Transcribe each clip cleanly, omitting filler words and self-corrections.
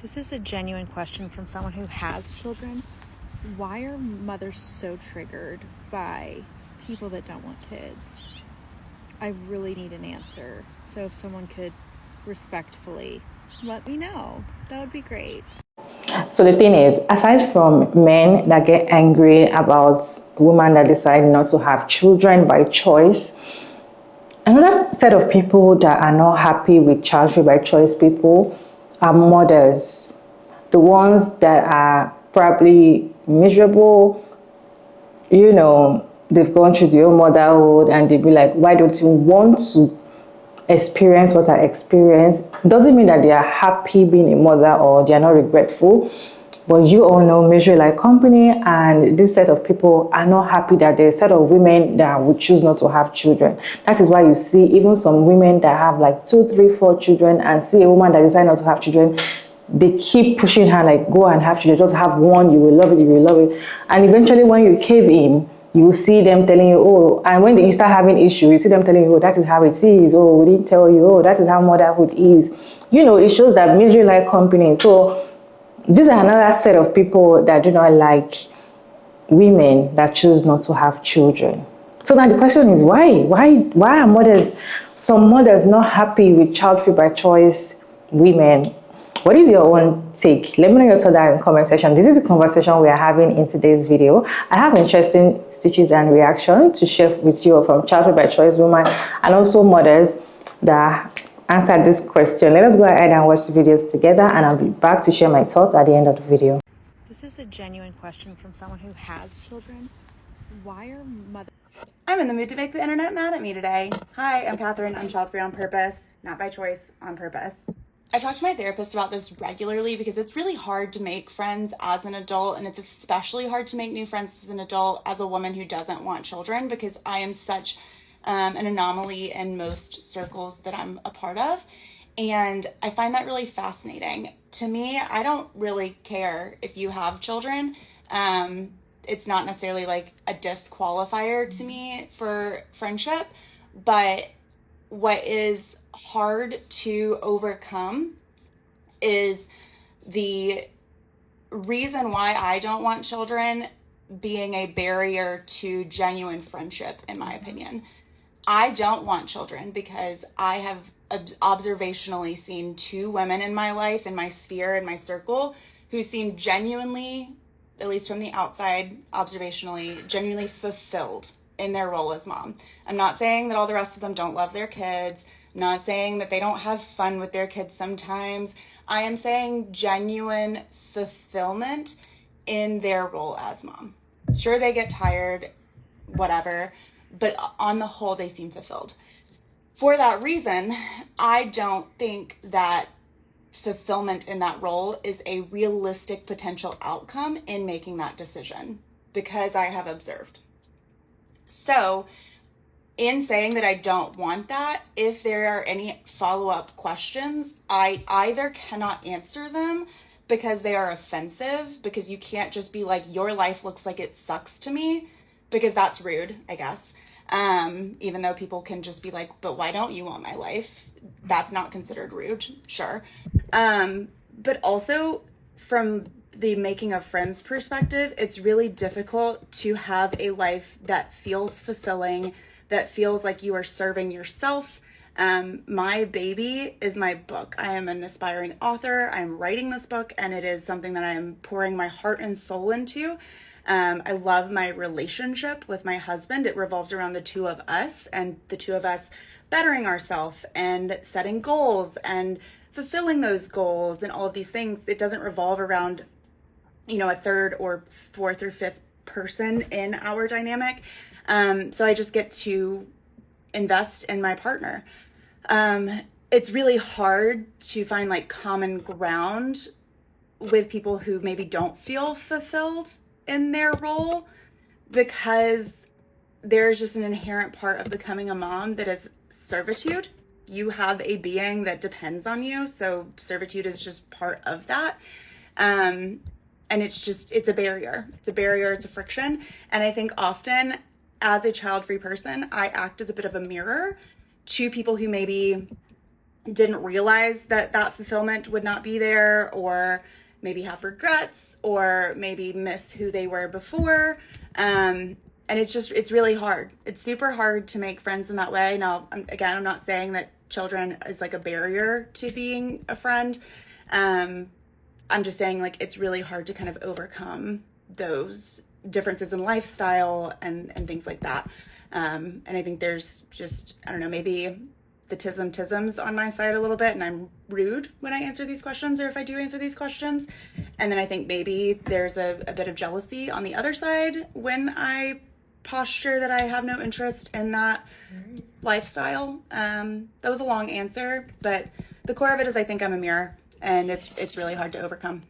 This is a genuine question from someone who has children. Why are mothers so triggered by people that don't want kids? I really need an answer. So if someone could respectfully let me know, that would be great. So the thing is, aside from men that get angry about women that decide not to have children by choice, another set of people that are not happy with child-free by choice people are mothers. The ones that are probably miserable, they've gone through their own motherhood and they'll be like, why don't you want to experience what I experienced? Doesn't mean that they are happy being a mother or they are not regretful. But you all know Measure Like Company, and this set of people are not happy that there's a set of women that would choose not to have children. That is why you see even some women that have like 2, 3, 4 children and see a woman that decides not to have children, they keep pushing her like, go and have children, just have one, you will love it, you will love it. And eventually when you cave in, you see them telling you, oh, and when you start having issues, you see them telling you, oh, that is how it is, oh, we didn't tell you, oh, that is how motherhood is. It shows that Measure Like Company. So these are another set of people that do not like women that choose not to have children. So now the question is why? Why are some mothers not happy with child-free by choice women? What is your own take? Let me know your thoughts in the comment section. This is the conversation we are having in today's video. I have interesting stitches and reaction to share with you from child-free by choice women and also mothers that answered this question. Let us go ahead and watch the videos together, and I'll be back to share my thoughts at the end of the video. This is a genuine question from someone who has children. Why are mothers... I'm in the mood to make the internet mad at me today. Hi, I'm Catherine. I'm child-free on purpose, not by choice, on purpose. I talk to my therapist about this regularly because it's really hard to make friends as an adult, and it's especially hard to make new friends as an adult as a woman who doesn't want children, because I am such an anomaly in most circles that I'm a part of. And I find that really fascinating. To me, I don't really care if you have children. It's not necessarily like a disqualifier to me for friendship, but what is hard to overcome is the reason why I don't want children being a barrier to genuine friendship, in my opinion. I don't want children because I have observationally seen 2 women in my life, in my sphere, in my circle, who seem genuinely, at least from the outside, observationally, genuinely fulfilled in their role as mom. I'm not saying that all the rest of them don't love their kids, not saying that they don't have fun with their kids sometimes. I am saying genuine fulfillment in their role as mom. Sure, they get tired, whatever, but on the whole, they seem fulfilled. For that reason, I don't think that fulfillment in that role is a realistic potential outcome in making that decision, because I have observed. So in saying that I don't want that, if there are any follow-up questions, I either cannot answer them because they are offensive, because you can't just be like, your life looks like it sucks to me, because that's rude, I guess. Even though people can just be like, but why don't you want my life? That's not considered rude, sure. But also from the making of friends perspective, it's really difficult to have a life that feels fulfilling, that feels like you are serving yourself. My baby is my book. I am an aspiring author. I'm writing this book, and it is something that I am pouring my heart and soul into. I love my relationship with my husband. It revolves around the 2 of us, and the 2 of us bettering ourselves and setting goals and fulfilling those goals and all of these things. It doesn't revolve around, a 3rd or 4th or 5th person in our dynamic. So I just get to invest in my partner. It's really hard to find like common ground with people who maybe don't feel fulfilled in their role, because there's just an inherent part of becoming a mom that is servitude. You have a being that depends on you, so servitude is just part of that. And it's a barrier. It's a barrier, it's a friction. And I think often as a child-free person, I act as a bit of a mirror to people who maybe didn't realize that that fulfillment would not be there, or maybe have regrets, or maybe miss who they were before. And it's really hard. It's super hard to make friends in that way. Now, again, I'm not saying that children is like a barrier to being a friend. I'm just saying, like, it's really hard to kind of overcome those differences in lifestyle and things like that. And I think there's just, I don't know, maybe the tism's on my side a little bit, and I'm rude when I answer these questions, or if I do answer these questions. And then I think maybe there's a bit of jealousy on the other side when I posture that I have no interest in that lifestyle. That was a long answer, but the core of it is I think I'm a mirror, and it's really hard to overcome.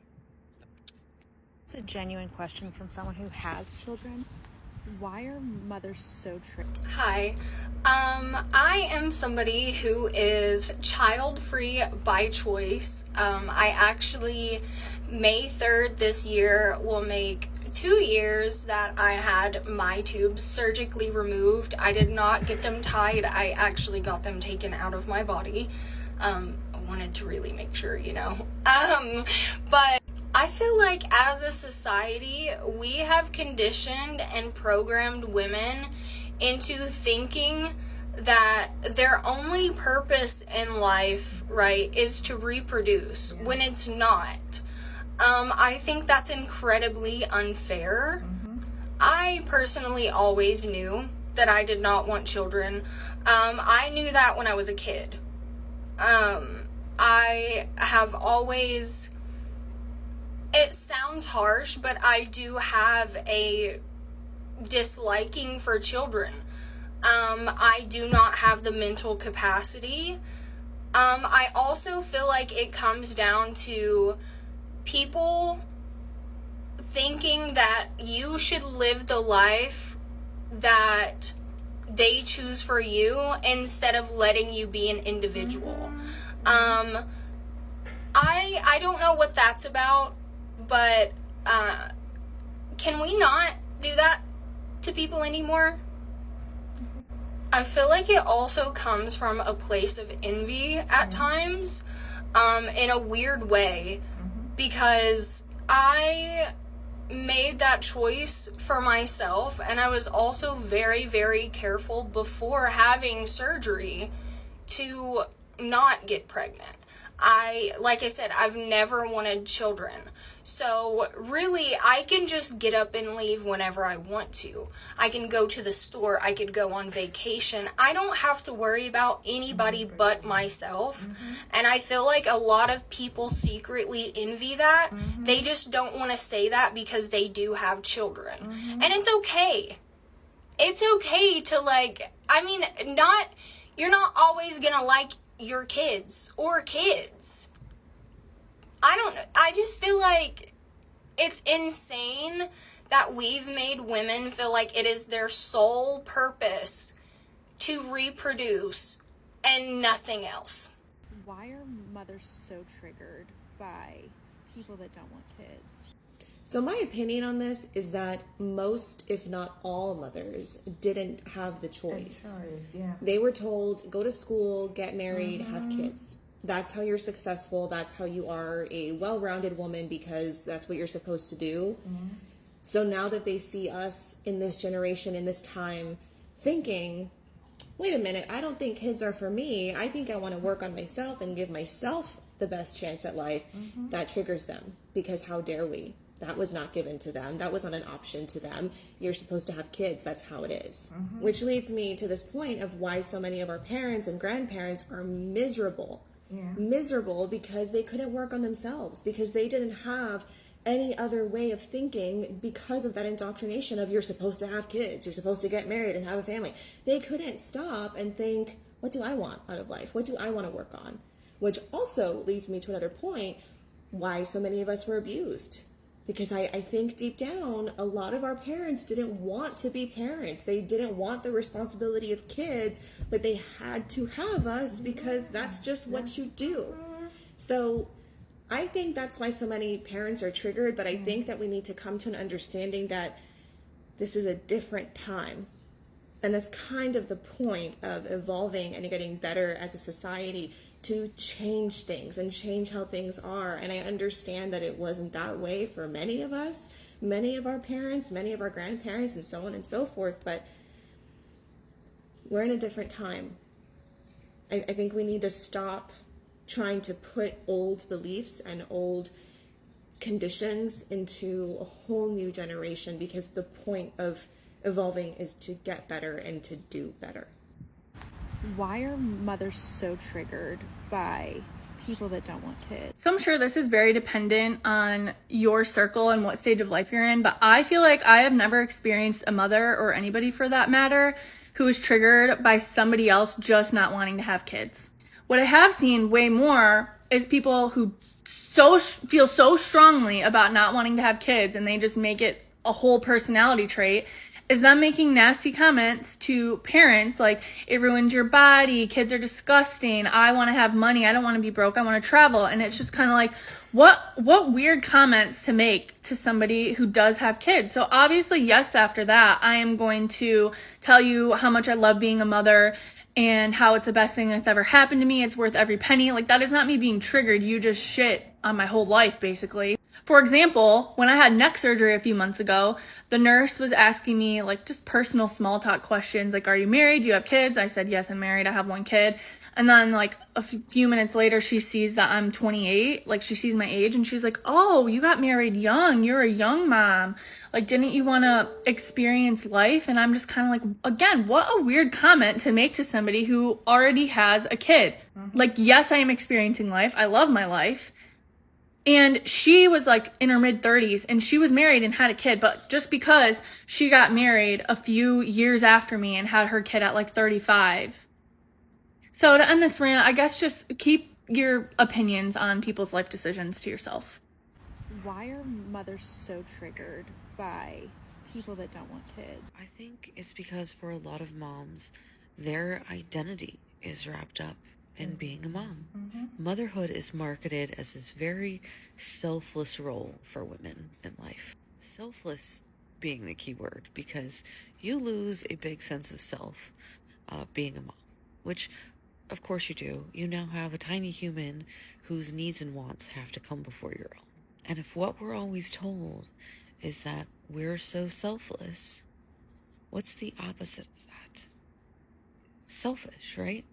It's a genuine question from someone who has children. Why are mothers so tricky? Hi, I am somebody who is child-free by choice. I actually, May 3rd this year will make 2 years that I had my tubes surgically removed. I did not get them tied. I actually got them taken out of my body. I wanted to really make sure, but I feel like as a society, we have conditioned and programmed women into thinking that their only purpose in life, right, is to reproduce, when it's not. I think that's incredibly unfair. I personally always knew that I did not want children. I knew that when I was a kid. I have always... It sounds harsh, but I do have a disliking for children. I do not have the mental capacity. I also feel like it comes down to people thinking that you should live the life that they choose for you instead of letting you be an individual. I don't know what that's about. But can we not do that to people anymore? I feel like it also comes from a place of envy at times, in a weird way, because I made that choice for myself, and I was also very, very careful before having surgery to not get pregnant. Like I said, I've never wanted children. So really, I can just get up and leave whenever I want to. I can go to the store. I could go on vacation. I don't have to worry about anybody but myself. And I feel like a lot of people secretly envy that. They just don't want to say that because they do have children. And it's okay. It's okay to you're not always gonna like your kids or kids. I just feel like it's insane that we've made women feel like it is their sole purpose to reproduce and nothing else. Why are mothers so triggered by people that don't want kids? So my opinion on this is that most, if not all, mothers didn't have the choice. They were told, go to school, get married, have kids. That's how you're successful. That's how you are a well-rounded woman, because that's what you're supposed to do. So now that they see us in this generation, in this time, thinking, wait a minute, I don't think kids are for me. I think I want to work on myself and give myself the best chance at life. That triggers them, because how dare we? That was not given to them. That was not an option to them. You're supposed to have kids. That's how it is. Which leads me to this point of why so many of our parents and grandparents are miserable. Miserable because they couldn't work on themselves, because they didn't have any other way of thinking because of that indoctrination of you're supposed to have kids, you're supposed to get married and have a family. They couldn't stop and think, what do I want out of life? What do I want to work on? Which also leads me to another point, why so many of us were abused. Because I think deep down, a lot of our parents didn't want to be parents. They didn't want the responsibility of kids, but they had to have us because that's just what you do. So I think that's why so many parents are triggered, but I think that we need to come to an understanding that this is a different time. And that's kind of the point of evolving and getting better as a society, to change things and change how things are. And I understand that it wasn't that way for many of us, many of our parents, many of our grandparents, and so on and so forth. But we're in a different time. I think we need to stop trying to put old beliefs and old conditions into a whole new generation, because the point of evolving is to get better and to do better. Why are mothers so triggered by people that don't want kids? So I'm sure this is very dependent on your circle and what stage of life you're in, but I feel like I have never experienced a mother, or anybody for that matter, who is triggered by somebody else just not wanting to have kids. What I have seen way more is people who feel so strongly about not wanting to have kids, and they just make it a whole personality trait, is them making nasty comments to parents like, it ruins your body, kids are disgusting, I want to have money, I don't want to be broke, I want to travel. And it's just kind of like, what weird comments to make to somebody who does have kids. So obviously, yes, after that, I am going to tell you how much I love being a mother and how it's the best thing that's ever happened to me. It's worth every penny. Like, that is not me being triggered. You just shit on my whole life, basically. For example, when I had neck surgery a few months ago, the nurse was asking me like just personal small talk questions. Like, are you married? Do you have kids? I said, yes, I'm married. I have one kid. And then like a few minutes later, she sees that I'm 28. Like, she sees my age and she's like, oh, you got married young. You're a young mom. Like, didn't you want to experience life? And I'm just kind of like, again, what a weird comment to make to somebody who already has a kid. Like, yes, I am experiencing life. I love my life. And she was like in her mid 30s and she was married and had a kid, but just because she got married a few years after me and had her kid at like 35. So to end this rant, I guess just keep your opinions on people's life decisions to yourself. Why are mothers so triggered by people that don't want kids? I think it's because for a lot of moms, their identity is wrapped up in being a mom. Motherhood is marketed as this very selfless role for women in life. Selfless being the key word, because you lose a big sense of self being a mom, which of course you do. You now have a tiny human whose needs and wants have to come before your own. And if what we're always told is that we're so selfless, what's the opposite of that? Selfish, right?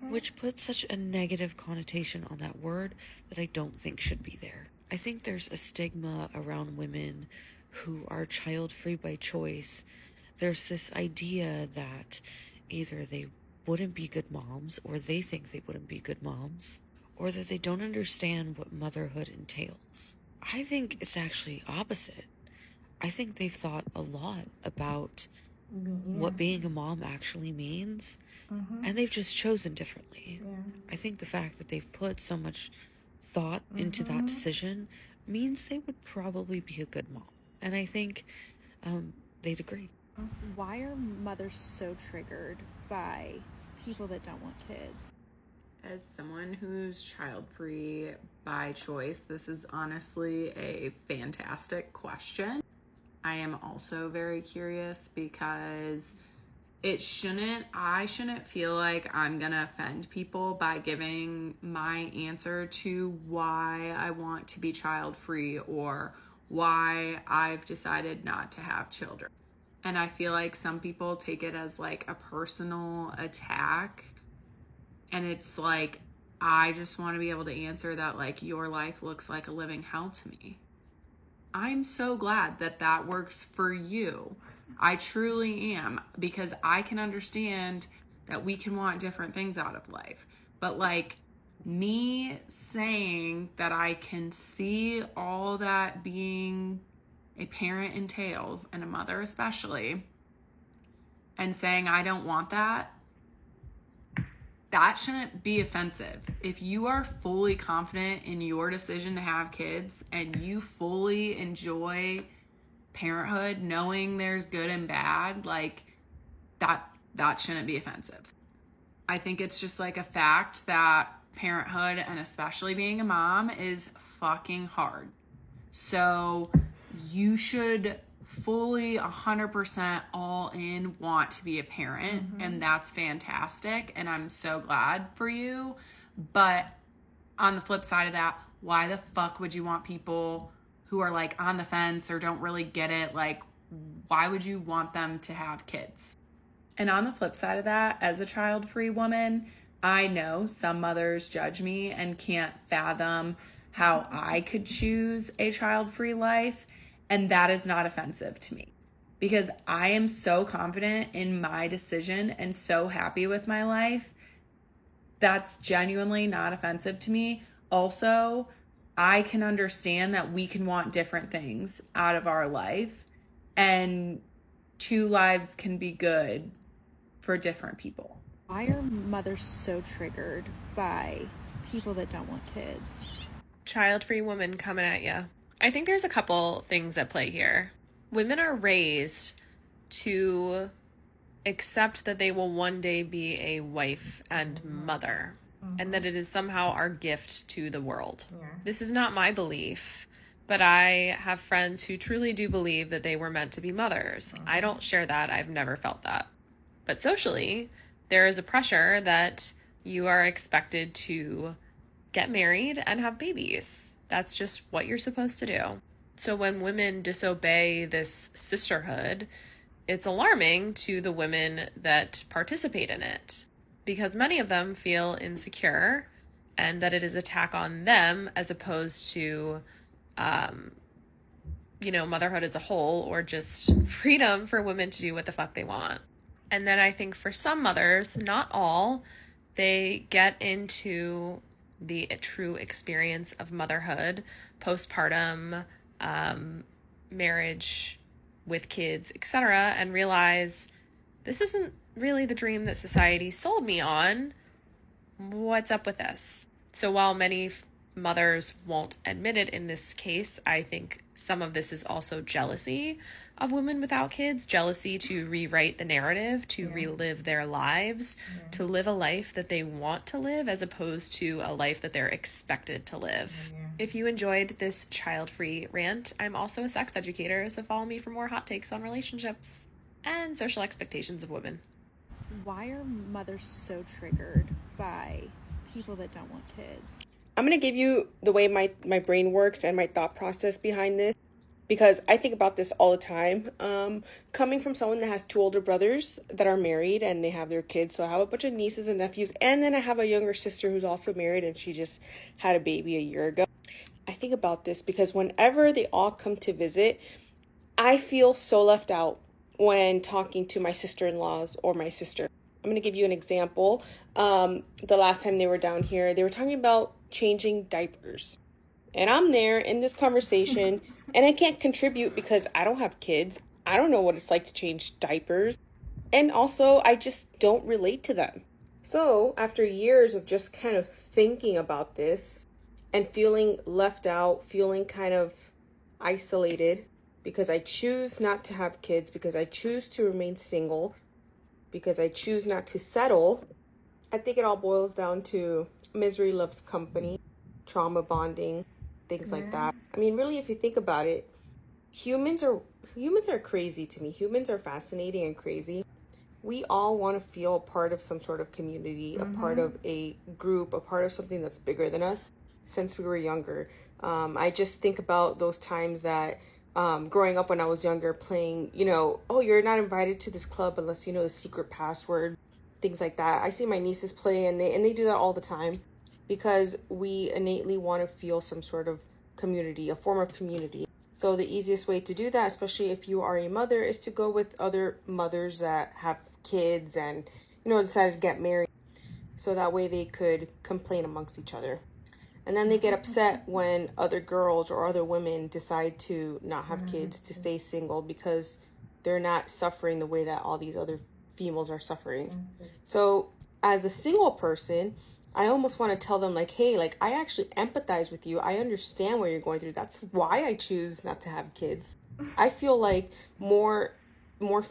Which puts such a negative connotation on that word that I don't think should be there. I think there's a stigma around women who are child-free by choice. There's this idea that either they wouldn't be good moms, or they think they wouldn't be good moms, or that they don't understand what motherhood entails. I think it's actually opposite. I think they've thought a lot about what being a mom actually means, and they've just chosen differently. I think the fact that they've put so much thought into that decision means they would probably be a good mom, and I think they'd agree. Why are mothers so triggered by people that don't want kids? As someone who's child-free by choice, this is honestly a fantastic question. I am also very curious because I shouldn't feel like I'm gonna offend people by giving my answer to why I want to be child-free or why I've decided not to have children. And I feel like some people take it as like a personal attack, and it's like, I just want to be able to answer that like your life looks like a living hell to me. I'm so glad that that works for you. I truly am, because I can understand that we can want different things out of life. But like me saying that I can see all that being a parent entails, and a mother especially, and saying I don't want that, that shouldn't be offensive. If you are fully confident in your decision to have kids and you fully enjoy parenthood, knowing there's good and bad, like that shouldn't be offensive. I think it's just like a fact that parenthood, and especially being a mom, is fucking hard. So you should fully 100% all in want to be a parent, and that's fantastic, and I'm so glad for you. But on the flip side of that, why the fuck would you want people who are like on the fence or don't really get it? Like, why would you want them to have kids? And on the flip side of that, as a child-free woman, I know some mothers judge me and can't fathom how I could choose a child-free life. And that is not offensive to me because I am so confident in my decision and so happy with my life. That's genuinely not offensive to me. Also, I can understand that we can want different things out of our life, and two lives can be good for different people. Why are mothers so triggered by people that don't want kids? Child-free woman coming at you. I think there's a couple things at play here. Women are raised to accept that they will one day be a wife and mother, and that it is somehow our gift to the world. This is not my belief, but I have friends who truly do believe that they were meant to be mothers. I don't share that. I've never felt that. But socially, there is a pressure that you are expected to get married and have babies. That's just what you're supposed to do. So when women disobey this sisterhood, it's alarming to the women that participate in it because many of them feel insecure and that it is an attack on them as opposed to, motherhood as a whole or just freedom for women to do what the fuck they want. And then I think for some mothers, not all, they get into the true experience of motherhood, postpartum, marriage with kids, etc., and realize this isn't really the dream that society sold me on. What's up with this? So while many mothers won't admit it in this case, I think some of this is also jealousy of women without kids, jealousy to rewrite the narrative, to relive their lives, to live a life that they want to live as opposed to a life that they're expected to live. If you enjoyed this child-free rant, I'm also a sex educator, so follow me for more hot takes on relationships and social expectations of women. Why are mothers so triggered by people that don't want kids? I'm going to give you the way my brain works and my thought process behind this, because I think about this all the time. Coming from someone that has two older brothers that are married and they have their kids. So I have a bunch of nieces and nephews. And then I have a younger sister who's also married and she just had a baby a year ago. I think about this because whenever they all come to visit, I feel so left out when talking to my sister-in-laws or my sister. I'm going to give you an example. The last time they were down here, they were talking about changing diapers. And I'm there in this conversation and I can't contribute because I don't have kids. I don't know what it's like to change diapers. And also, I just don't relate to them. So after years of just kind of thinking about this and feeling left out, feeling kind of isolated because I choose not to have kids, because I choose to remain single, because I choose not to settle, I think it all boils down to misery loves company, trauma bonding, things like that. I mean, really, if you think about it, humans are crazy to me. Humans are fascinating and crazy. We all want to feel a part of some sort of community, a part of a group, a part of something that's bigger than us since we were younger. I just think about those times that growing up when I was younger playing, oh, you're not invited to this club unless you know the secret password, things like that. I see my nieces play and they do that all the time because we innately want to feel some sort of community, a form of community. So the easiest way to do that, especially if you are a mother, is to go with other mothers that have kids and, decided to get married. So that way they could complain amongst each other. And then they get upset when other girls or other women decide to not have kids, to stay single because they're not suffering the way that all these other females are suffering. So as a single person, I almost want to tell them hey, I actually empathize with you. I understand what you're going through. That's why I choose not to have kids. I feel like more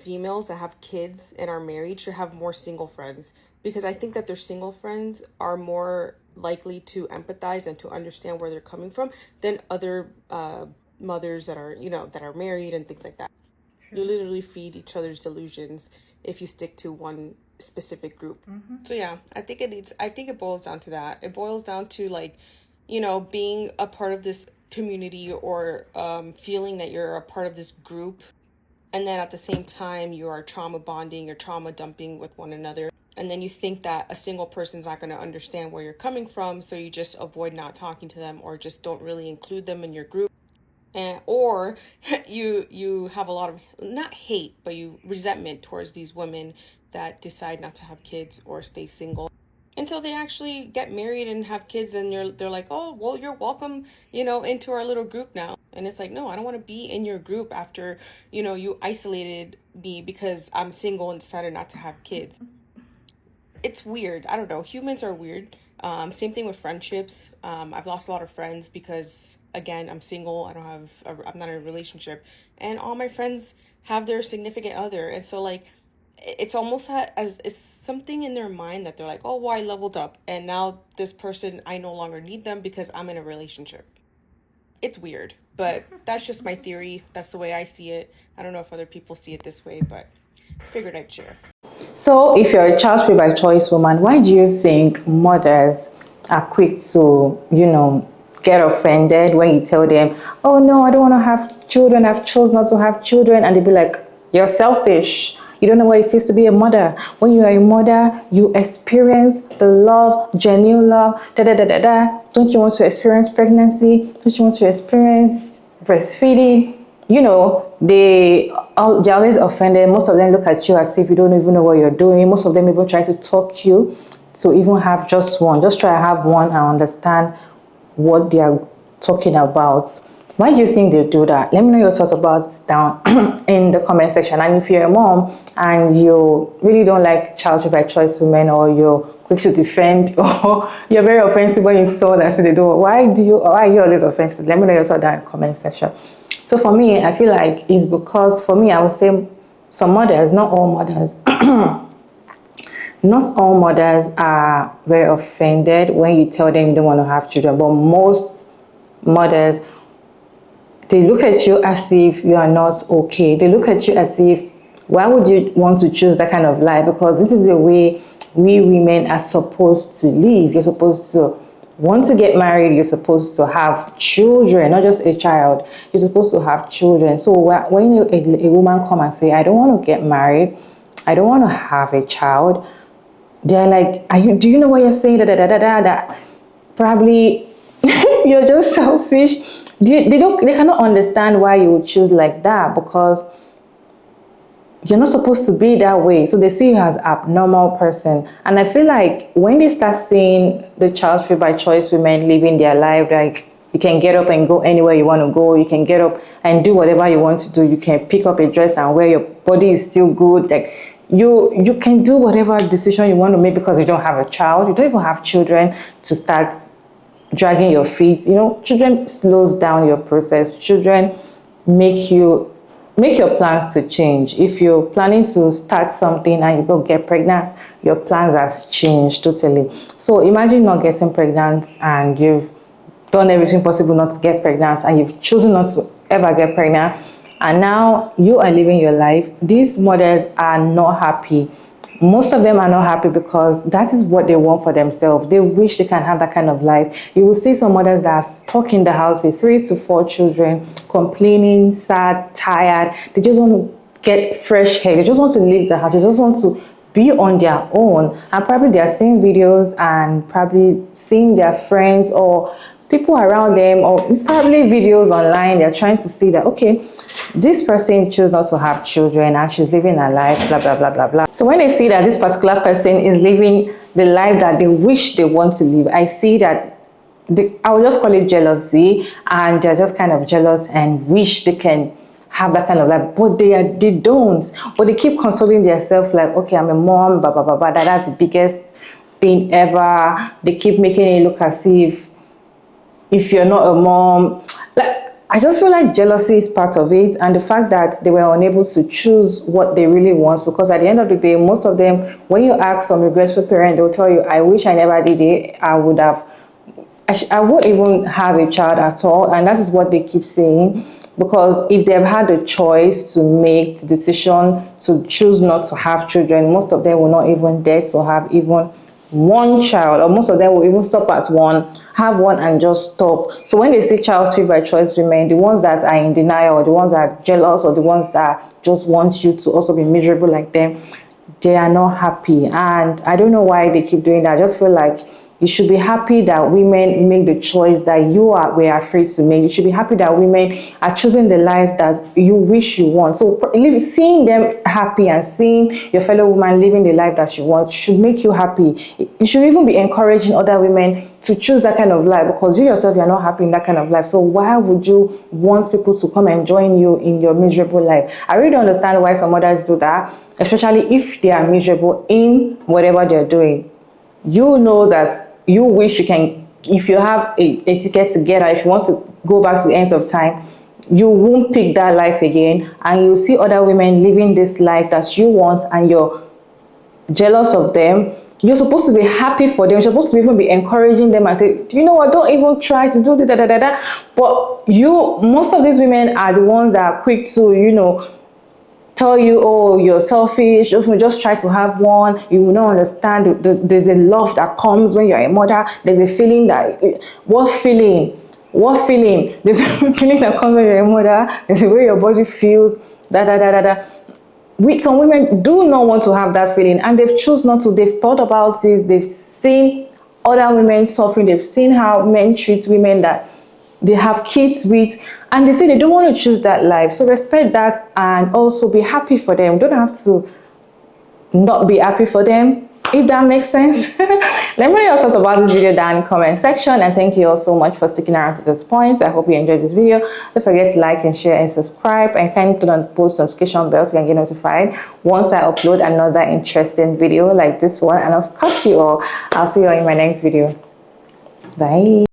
females that have kids and are married should have more single friends, because I think that their single friends are more likely to empathize and to understand where they're coming from than other mothers that are, that are married and things like that. You literally feed each other's delusions if you stick to one specific group. So yeah, I think it boils down to that. It boils down to like, you know, being a part of this community or feeling that you're a part of this group, and then at the same time you are trauma bonding, you're trauma dumping with one another, and then you think that a single person's not going to understand where you're coming from, so you just avoid not talking to them or just don't really include them in your group. Or you have a lot of, not hate, but you resentment towards these women that decide not to have kids or stay single until they actually get married and have kids, and they're like, oh, well, you're welcome, you know, into our little group now. And it's like, no, I don't want to be in your group after, you know, you isolated me because I'm single and decided not to have kids. It's weird. I don't know. Humans are weird. Same thing with friendships. I've lost a lot of friends because, again, I'm single. I'm not in a relationship, and all my friends have their significant other. And so like, it's almost as it's something in their mind that they're like, oh, well, I leveled up, and now this person, I no longer need them because I'm in a relationship. It's weird, but that's just my theory. That's the way I see it. I don't know if other people see it this way, but figured I'd share. So if you're a child-free by choice woman, why do you think mothers are quick to, you know, get offended when you tell them, oh no, I don't want to have children, I've chosen not to have children, and they be like, you're selfish. You don't know what it feels to be a mother. When you are a mother, you experience the love, genuine love, Don't you want to experience pregnancy? Don't you want to experience breastfeeding? You know, they're always offended. Most of them look at you as if you don't even know what you're doing. Most of them even try to talk you to even have just one. Just try to have one and understand what they are talking about. Why do you think they do that? Let me know your thoughts about this down in the comment section. And if you're a mom and you really don't like child-free by choice women, or you're quick to defend, or you're very offensive when you saw that, so they do, why are you always offensive? Let me know your thoughts down in the comment section. So for me, I feel like it's because, for me, I would say some mothers, not all mothers, not all mothers are very offended when you tell them you don't want to have children, but most mothers, they look at you as if you are not okay. They look at you as if, why would you want to choose that kind of life? Because this is the way we women are supposed to live. You're supposed to want to get married. You're supposed to have children, not just a child. You're supposed to have children. So when a woman come and say, I don't want to get married, I don't want to have a child, they're like, do you know what you're saying? That probably you're just selfish. They cannot understand why you would choose like that, because you're not supposed to be that way. So they see you as abnormal person. And I feel like when they start seeing the child-free by choice women living their life, like you can get up and go anywhere you want to go, you can get up and do whatever you want to do, you can pick up a dress and wear, your body is still good, like you can do whatever decision you want to make because you don't have a child, you don't even have children to start dragging your feet. You know, children slows down your process. Children make your plans to change. If you're planning to start something and you go get pregnant, your plans has changed totally. So imagine not getting pregnant and you've done everything possible not to get pregnant, and you've chosen not to ever get pregnant, and now you are living your life. These mothers are not happy. Most of them are not happy because that is what they want for themselves. They wish they can have that kind of life. You will see some mothers that are stuck in the house with 3 to 4 children, complaining, sad, tired. They just want to get fresh hair. They just want to leave the house. They just want to be on their own. And probably they are seeing videos and probably seeing their friends or people around them, or probably videos online. They're trying to see that, okay, this person chose not to have children and she's living her life, blah, blah, blah, blah, blah. So when they see that this particular person is living the life that they wish they want to live, I see that I will just call it jealousy, and they're just kind of jealous and wish they can have that kind of life, but they don't. But they keep consoling themselves like, okay, I'm a mom, blah, blah, blah, blah. That's the biggest thing ever. They keep making it look as if you're not a mom, like, I just feel like jealousy is part of it, and the fact that they were unable to choose what they really want, because at the end of the day, most of them, when you ask some regretful parent, they'll tell you, I wish I never did it, I won't even have a child at all, and that is what they keep saying. Because if they've had the choice to make the decision to choose not to have children, most of them will not even dare to have even one child, or most of them will even stop at one, have one and just stop. So when they say child free by choice women, the ones that are in denial, or the ones that are jealous, or the ones that just want you to also be miserable like them, they are not happy. And I don't know why they keep doing that. I just feel like you should be happy that women make the choice that were afraid to make. You should be happy that women are choosing the life that you wish you want. So seeing them happy and seeing your fellow woman living the life that you want should make you happy. You should even be encouraging other women to choose that kind of life, because you yourself, you're not happy in that kind of life. So why would you want people to come and join you in your miserable life? I really don't understand why some mothers do that, especially if they are miserable in whatever they're doing. You know that you wish you can, if you have a ticket to get out, if you want to go back to the ends of time, you won't pick that life again, and you'll see other women living this life that you want, and you're jealous of them. You're supposed to be happy for them. You're supposed to even be encouraging them and say, you know what, don't even try to do this, But most of these women are the ones that are quick to, tell you, oh, you're selfish, just try to have one. You will not understand. There's a love that comes when you're a mother. There's a feeling that, what feeling? There's a feeling that comes when you're a mother. There's a way your body feels, Some women do not want to have that feeling, and they've chosen not to. They've thought about this. They've seen other women suffering. They've seen how men treat women that they have kids with, and they say they don't want to choose that life. So respect that, and also be happy for them. Don't have to not be happy for them, if that makes sense. Let me know your thoughts about this video down in the comment section, and thank you all so much for sticking around to this point. I hope you enjoyed this video. Don't forget to like and share and subscribe, and kindly turn on the post notification bell so you can get notified once I upload another interesting video like this one. And of course, I'll see you all in my next video. Bye.